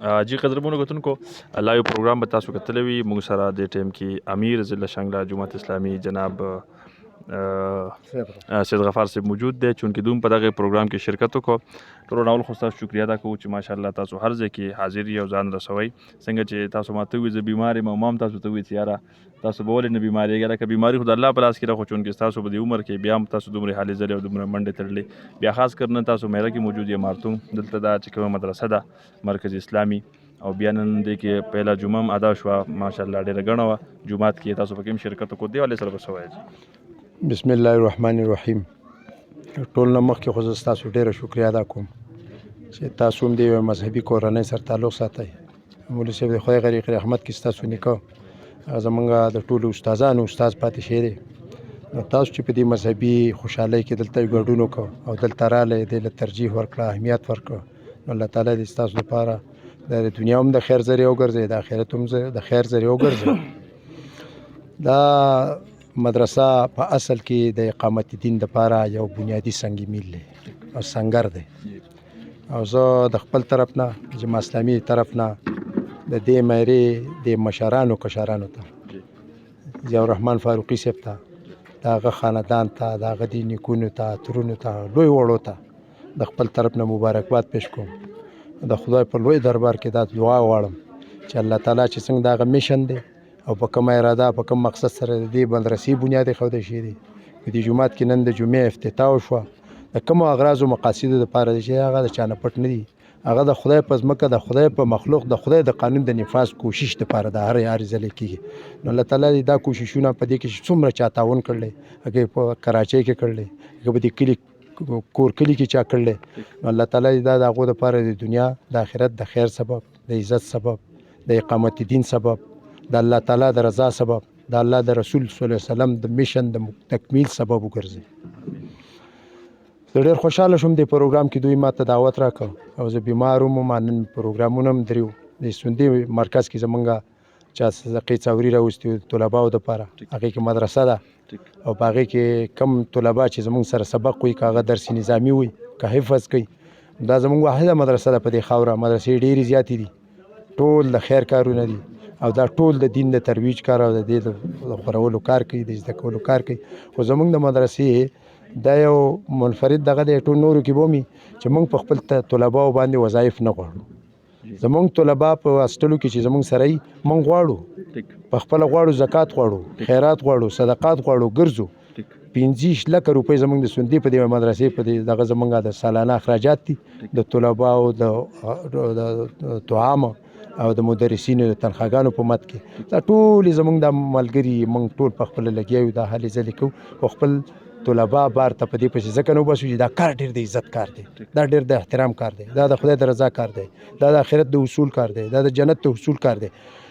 جی قدرمنو کتونکو الله یو پروګرام به تاسو کتلی وي موږ سره د ټیم کې امیر ضلع شنګله جماعت اسلامي جناب سید غفار صاحب موجود دی چونکې دوی په دغه پروګرام کې شرکت وکړو. ټولو نه اول خو ستاسو شکریه ادا کوو چې ماشاءالله تاسو هر ځای کې حاضر یې او ځان رسوئ. څنګه چې تاسو ماته ووایي زه بیمار یم او ما هم تاسو ته ووایي چې یاره تاسو به ولې نه بیمارېږئ لکه بیماري خو د الله په لاس کې ده خو چونکې ستاسو په دې عمر کې بیا هم تاسو دومره هلې ځلې او دومره منډې تړلې بیا خاص کر نن تاسو میره کې موجود یې مارتوم دلته دا چې کومه مدرسه ده مرکز اسلامي او بیا نن دې کې پهله جمعه هم ادا شوه ماشاءالله ډېره ګڼه وه جومات کې تاسو پکې هم شرکت وکړو دې حوالې سره به څه وایئ؟ بسم الله الرحمن الرحیم. ټول نه مخکې خو زه ستاسو ډېره شکریه ادا کوم چې تاسو هم د یوې مذهبي کورنۍ سره تعلق ساتئ. مولوي صاحب د خدای غریق رحمت کې ستاسو نیکه هغه زمونږ د ټولو استادانو استاد پاتې شوی دی. نو تاسو چې په دې مذهبي خوشحالۍ کې دلته ګډون وکړو او دلته راغلی دې له ترجیح ورکړه اهمیت ورکړه نو الله تعالی دې ستاسو لپاره د دنیا هم د خیر ذریعه وګرځوي د آخرت هم د خیر ذریعه وګرځوي. دا مدرسه په اصل کې د اقامت دین دپاره یو بنیادي سنگ میل دی او سنګر دی او زه د خپل طرف نه جماعت اسلامي طرف نه د دې میرې د مشرانو کشرانو ته ضیاء الرحمن فاروقي صاحب ته د هغه خاندان ته د هغه د نیکونو ته ترونو ته لوی وړو ته د خپل طرف نه مبارکباد پیش کوم. د خدای په لوی دربار کې دا دعا غواړم چې الله تعالی چې څنګه د هغه میشن دی او په کومه اراده په کوم مقصد سره د دې مدرسې بنیاد ایښودی شوی دی په دې جومات کې نن د جمعې افتتاح وشوه د کومو اغراضو مقاصدو دپاره دی چې هغه د چا نه پټ نه دي هغه د خدای په ځمکه د خدای په مخلوق د خدای د قانون د نفاذ کوشش دپاره د هر ځلې کېږي. نو الله تعالی دې دا کوششونه په دې کې څومره چا تعاون کړلی هغې په کراچۍ کې کړلی هغه په دې کلي کور کلي کې چا کړلی نو الله تعالی دا د هغو دپاره د دنیا د آخرت د خیر سبب د عزت سبب د اقامت دین سبب د الله تعالی د رضا سبب د الله د رسول صلی الله علیه وسلم د میشن د تکمیل سبب وګرځي. زه ډېر خوشحاله شوم دې پروګرام کې دوی ماته دعوت راکړ او زه بیمار وم نن پروګرامونه هم دریو د سوندې مرکز کې زمونږ چا صدقې څاوري راوستي طلباو دپاره هغې کې مدرسه ده او په هغې کې کم طلبا چې زمونږ سره سبق وي که هغه درس نظامي وي که حفظ کوي دا زمونږ واحده مدرسه ده په دې خاوره. مدرسې ډېرې زیاتې دي ټول د خیر کارونه دي او دا ټول د دین د ترویج کار او د دې د خورولو کار کوي د زده کولو کار کوي خو زمونږ د مدرسې دا یو منفرد دغه دی ټول نورو کې به ومي چې موږ په خپل طلباو باندې وظایف نه غواړو. زمونږ طلبا په واستلو کې چې زمونږ سره یي موږ غواړو په خپله غواړو زکات غواړو خیرات غواړو صدقات غواړو ګرځو 25 لکه روپۍ زمونږ د سوندې په دې مدرسې په دې دغه زمونږ د سالانه اخراجات دي د طلباو د طعام او د مدرسینو د تنخواګانو په مد کې دا ټولې زمونږ د ملګري موږ ټول په خپله لګیا یو دا هلې ځلې کوو خو خپل طلبا بار ته په دې پسې ځکه نه وباسو چې دا کار ډېر د عزت کار دی دا ډېر د احترام کار دی دا د خدای د رضا کار دی دا د آخرت د حصول کار دی دا د جنت د حصول کار دی.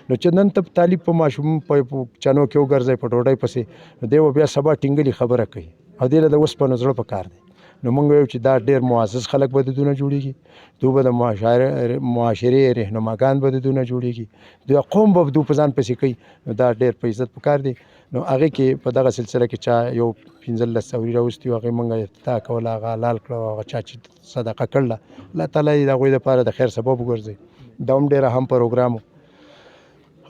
نو چې نن ته طالب په ماشوم په چنو کې وګرځئ په ډوډۍ پسې نو دی به بیا سبا ټینګلي خبره کوي او دې له د اوسپنو زړه په کار دی. نو موږ ویو چې دا ډېر معزز خلک به دونه جوړېږي دوی به د معاشرې رهنماګان به دونه جوړېږي دوی قوم به دوی په ځان پسې کوي نو دا ډېر په عزت په کار دی. نو هغې کې په دغه سلسله کې چا یو 15 څاوري راوستي وو هغې موږ افتتاح کوله هغه حلال کړه هغه چا چې صدقه کړله الله تعالی د هغوی دپاره د خیر سبب وګرځوي. دا هم ډېره هم پروګرام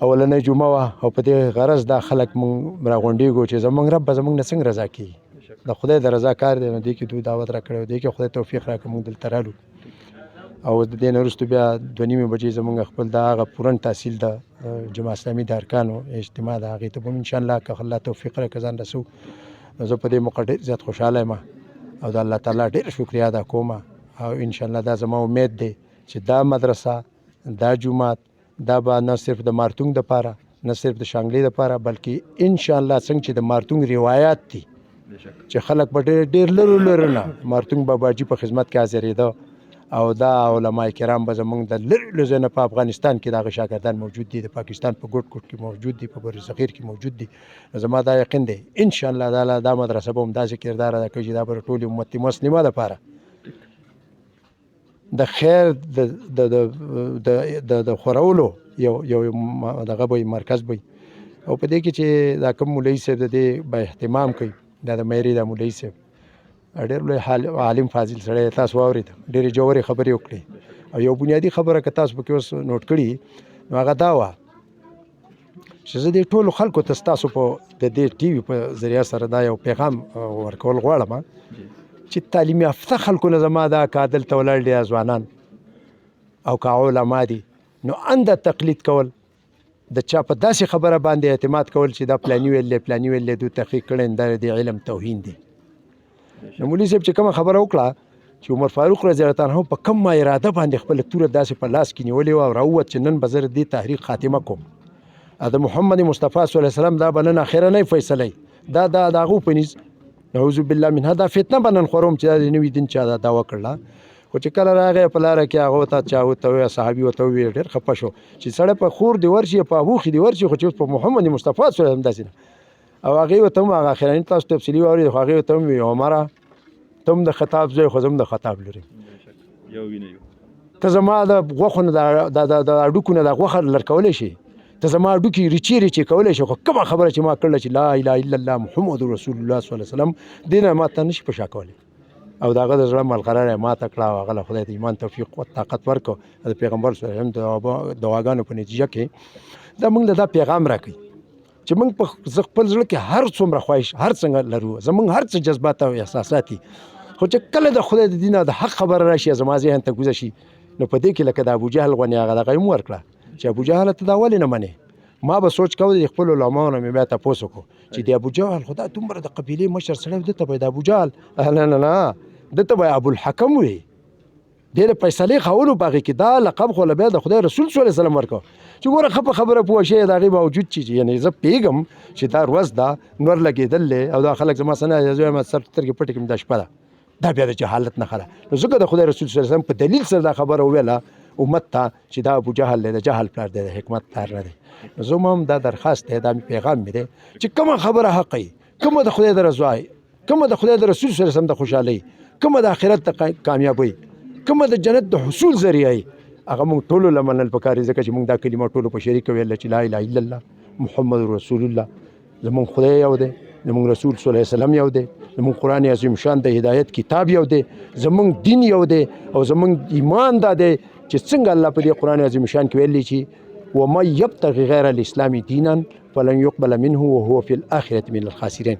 اولنۍ جمعه وه او په دې غرض دا خلک موږ راغونډېږو چې زموږ رب به زموږ نه څنګه رضا کېږي د خدای د رضا کار دی نو دې کې دوی دعوت راکړی و دې کې خدای توفیق راکړه موږ دلته رالو او د دې نه وروستو بیا 2:30 بجې زموږ خپل د هغه پورن تحصیل د جماعت اسلامي د ارکانو اجتماع ده هغې ته به هم انشاءالله که الله توفیق راکړه ځان رسو نو زه په دې موقع ډېر زیات خوشحاله یم او د الله تعالی ډېر شکریه ادا کوم او انشاءالله دا زما امید دی چې دا مدرسه دا جومات دا به نه صرف د مارتونګ دپاره نه صرف د شانګلې دپاره بلکې انشاءالله څنګه چې د مارتونګ روایات دي چې خلک به ډېر لرو نه مارتونګ باباجي په خدمت کې حاضرېده او دا علما کرام به زمونږ د لرې ځای نه په افغانستان کې د هغه شاګردان موجود دي د پاکستان په ګوټ ګوټ کې موجود دي په بر صغیر کې موجود دي زما دا یقین دی انشاءالله دا مدرسه به همداسې کردار ادا کوي چې دا به ټولې امت مسلمه دپاره د خیر د خورولو یو دغه به مرکز به او په دې کې چې دا کوم مولوي صاحب د دې به اهتمام کوي دا د میرې د مولوي صاحب ډېر لوی عالم فاضل سړی تاسو واورېد ډېرې ژورې خبرې وکړې او یو بنیادي خبره که تاسو پکې اوس نوٹ کړي نو هغه دا وه چې زه دې ټولو خلکو ته ستاسو په د دې ټي وي په ذریعه سره دا یو پیغام ورکول غواړم چې تعلیم یافته خلکو نه زما دا که دلته ولاړ دي ځوانان او که علما دي نو انده تقلید کول د چا په داسې خبره باندې اعتماد کول چې دا پلاني ویل دی پلاني ویل دی دوی تحقیق کړی دا د علم توهین دی نو مولوي صاحب چې کومه خبره وکړه چې عمر فاروق رضی الله تعالی عنه په کم اراده باندې خپله توره داسې په لاس کې نیولې وه او راووت چې نن به زه د دې تحریک خاتمه کوم د محمد مصطفی صلی الله علیه وسلم دا به نن اخرنی فیصله دا د هغو په نیز نعوذ بالله منها دا فتنه به نن خورم چې دا د نوي دین چا دا دعوه کړله خو چې کله راغی په لاره کې هغه ته چا ورته وویل صحابي ورته وویل ډېر خفه شو چې سړی په خور دې ورشي په ابوخي دې ورشي خو چې اوس په محمد مصطفی صلی الله علیه وسلم داسې نه او هغې ورته هم هغه اخرني تاسو تفصیلي واورېد خو هغې ورته هم وویل عمره ته هم د خطاب زوی خو زه هم د خطاب لري ته زما د غوښو نه د هډوکو نه د غوښه لرکولی شي ته زما هډوکي ریچې کولی شي خو کومه خبره چې ما کړله چې لا اله الا الله محمد رسول الله صلی الله علیه وسلم دې نه ما ته نشي په شا کولی او د هغه د زړه ملغلره یې ماته کړه او هغه له خدای د ایمان توفیق و طاقت ورکړو د پیغمبر صلی الله علیه وسلم د دعاګانو په نتیجه کې دا موږ له دا پیغام راکوي چې موږ په خپل زړه کې هر څومره خواهش هر څنګه لرو زموږ هر څه جذبات او احساسات دي خو چې کله د خدای د دین او د حق خبره راشي زما ذهن ته ګوزه شي نو په دې کې لکه د ابوجهل غونې هغه دغه یې ورکړه چې ابوجهل ته دا ولې نه منې ما به سوچ کوو د خپلو علماو نه مې بیا تپوس وکړو چې د ابوجهل خو دا دومره د قبیلې مشر سړی دته به د ابوجهل نه دته به ابوالحکم وي دې د فیصلې کولو په هغې کې دا لقب خو له بیا د خدای رسول صلی الله علیه وسلم ورکړو چې ګوره ښه په خبره پوه شئ د هغې باوجود چې یعنې زه پوهېږم چې دا ورځ ده نور لګېدل دی او دا خلک زما څه نه زه وایم سر سترګې پټې کړم دا شپه ده دا بیا د جهالت نښه ده نو ځکه د خدای رسول صلی الله علیه وسلم په دلیل سره دا خبره وویله امت ته چې دا ابوجهل دی د جهل پلار دی د حکمت پلار نه دی نو زما هم دا درخواست دی دا پیغام مې دی چې کومه خبره حق وي کومه د خدای د رضا کومه د خدای د رسول صلی الله علیه وسلم د خوشحالۍ کومه د آخرت د کامیابۍ کومه د جنت د حصول ذریعه هغه موږ ټولو له منل پکار دي ځکه چې موږ دا کلمه ټولو په شریکه ویله چې لا اله الا الله محمد رسول الله زموږ خدای یو دی زموږ رسول صلی الله علیه وسلم یو دی زموږ قرآن عظیم شان د هدایت کتاب یو دی زموږ دین یو دی او زموږ ایمان دا دی چې څنګه الله په دې قرآن عظیم شان کې ویلي چې ومن یبتغي غیر الاسلام دینا فلن يقبل منه وهو في الاخره من الخاسرين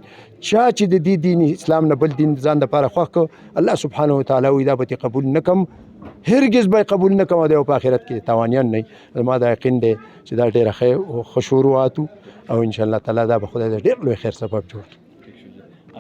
چا چې د دې دین اسلام نه بل دین ځان لپاره خوښ کړ الله سبحانه وتعالی وی دا به قبول نکم هرگز به قبول نکم او په آخرت کې تاوانیان نه ما دا یقین دی چې دا ډېره ښه شروعات او ان شاء الله تعالی دا به خدای د ډېر لوی خیر سبب جوړ کړي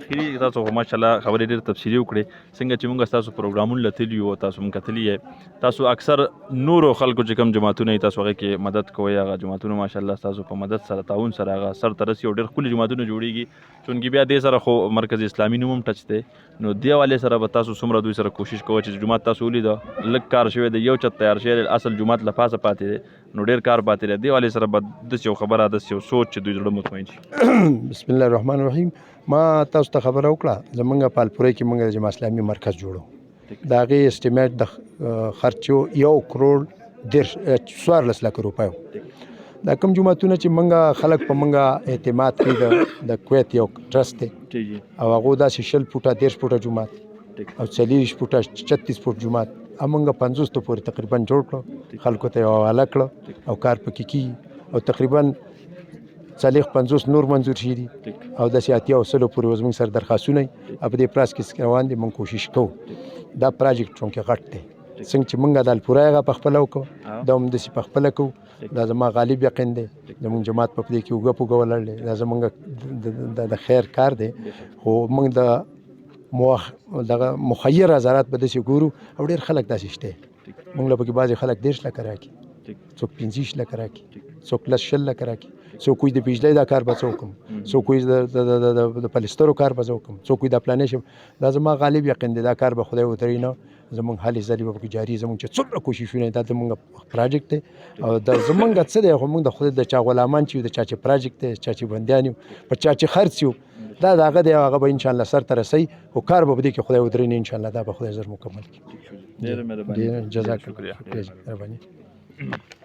اخري تاسو ماشاءالله خبرې ډېر تفصیلي وکړې څنګه چې موږ تاسو پروګرامونه لتلی او تاسو موږ کتلی تاسو اکثر نورو خلکو چې کوم جماعتونه تاسو هغه کې مدد کوئ هغه جماعتونه ماشاءالله تاسو په مدد سره تعاون سره هغه سر ترسي او ډېر ښکلي جماعتونه جوړیږي چونکې بیا دې سره خو مرکز اسلامي نوم هم ټچ دی نو دې حوالې سره به تاسو څومره دوی سره کوشش کوئ چې جماعت تاسو ولیده لږ کار شوی دی یو چت تیار شوی اصل جماعت له پاسه پاتې دی نو ډېر کار پاتې دی دې حوالې سره به داسې یو خبره داسې یو سوچ چې دوی زړه مطمئن شي بسم الله الرحمن الرحیم ما تاسو ته خبره وکړه زمونږ په الپورۍ کې موږ د جماعت اسلامي مرکز جوړو د هغې اسټیمیټ د خرچو 1 کروڑ 14 لک روپیو دا کوم جماعتونه چې موږ خلک په موږ اعتماد کوي د کویت یو ټرست دی او هغو داسې 20 فوټه 30 فوټه جومات او 40 فوټه 36 فوټ جومات موږ 50 ته پورې تقریبا جوړ کړو خلکو ته یې حواله کړه او کار پکې کېږي او تقریبا 40-50 نور منظور شي دي او داسې 80 پورې زموږ سره درخواستونه په دې پراس کې روان دي موږ کوشش کوو دا پراجیکټ چونکې غټ دی څنګه چې موږ د الپورۍ هغه په خپله وکړو دا هم داسې په خپله کوو دا زما غالب یقین دی زموږ جماعت په دې کې اوږه په اوږه ولاړ دی دا زموږ د خیر کار دی خو موږ د دغه مخیر حضرات به داسې ګورو او ډېر خلک داسې شته موږ له پکې بعضې خلک 10 لکه راکړي څوک 15 لکه راکړي څوک 10 لکه راکړي څوک د بجلی دا کار به څه وکړم څوک د پلسترو کار به زه وکړم څوک د پلانې شم دا زما غالب یقین دی دا کار به خدای ودرې نه زمونږ هلې ځلې به پکې جاري زمونږ چې څومره کوششونه دا زمونږ پراجیکټ دی او دا زمونږ څه دی خو موږ د خدای د چا غلامان چې د چا چې پراجیکټ دی چا چې بندیان یو په چا چې خرڅ یو دا د هغه دی هغه به انشاءالله سر ته رسوي خو کار به په دې کې خدای ودرې نه انشاءالله دا به خدای زر مکمل کړي ډېره مهرباني جزاک الله شکریہ مهرباني